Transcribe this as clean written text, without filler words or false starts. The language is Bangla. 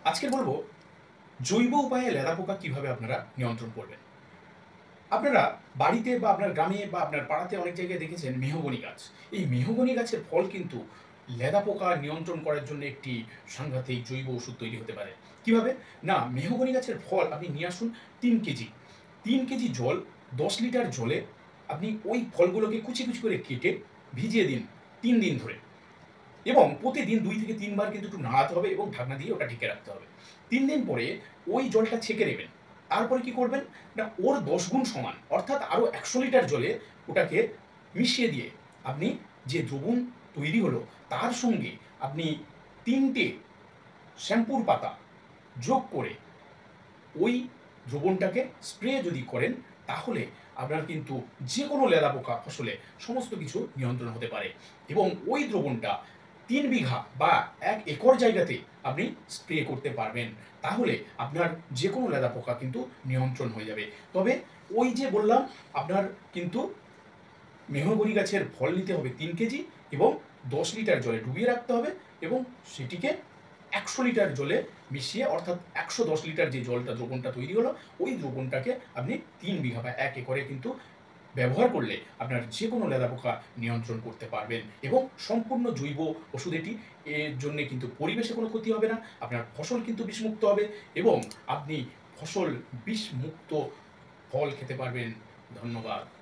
আজকে বলবো জৈব উপায়ে লেদা পোকা কিভাবে আপনারা নিয়ন্ত্রণ করবেন। আপনারা বাড়িতে বা আপনার গ্রামে বা আপনার পাড়াতে অনেক জায়গায় দেখেছেন মেহগনি গাছ। এই মেহগনি গাছের ফল কিন্তু লেদা পোকা নিয়ন্ত্রণ করার জন্য একটি সাংঘাতিক জৈব ওষুধ তৈরি হতে পারে। কিভাবে? না, মেহগনি গাছের ফল আপনি নিয়ে আসুন ৩ কেজি। ৩ কেজি জল, ১০ লিটার জলে আপনি ওই ফলগুলোকে কুচি, কুচি করে কেটে ভিজিয়ে দিন ৩ দিন ধরে। এবং প্রতিদিন ২ থেকে ৩ বার কিন্তু একটু নাড়াতে হবে এবং ঢাকনা দিয়ে ওটা ঢেকে রাখতে হবে। ৩ দিন পরে ওই জলটা ছেঁকে নেবেন। তারপরে কি করবেন? না, ওর ১০ গুণ সমান অর্থাৎ আরো ১০০ লিটার জলে ওটাকে মিশিয়ে দিয়ে আপনি যে দ্রবণ তৈরি হলো তার সঙ্গে আপনি ৩ টে শ্যাম্পুর পাতা যোগ করে ওই দ্রবণটাকে স্প্রে যদি করেন তাহলে আপনার কিন্তু যেকোনো লেদা পোকা ফসলে সমস্ত কিছু নিয়ন্ত্রণ হতে পারে এবং ওই দ্রবণটা ৩ বিঘা বা ১ একর জায়গাতে আপনি স্প্রে করতে পারবেন। তাহলে আপনার যেকোনো লেদা পোকা কিন্তু নিয়ন্ত্রণ হয়ে যাবে। তবে ওই যে বললাম আপনার কিন্তু মেহগনি গাছের ফল নিতে হবে ৩ কেজি এবং ১০ লিটার জলে ডুবিয়ে রাখতে হবে এবং সেটিকে ১০০ লিটার জলে মিশিয়ে অর্থাৎ ১১০ লিটার যে জলটা দ্রবণটা তৈরি হলো, ওই দ্রবণটাকে আপনি ৩ বিঘা বা ১ একরে কিন্তু ব্যবহার করলে আপনার যেকোনো লেদা পোকা নিয়ন্ত্রণ করতে পারবেন এবং সম্পূর্ণ জৈব ওষুধ এটি। এর জন্যে কিন্তু পরিবেশে কোনো ক্ষতি হবে না। আপনার ফসল কিন্তু বিষমুক্ত হবে এবং আপনি ফসল বিষমুক্ত ফল খেতে পারবেন। ধন্যবাদ।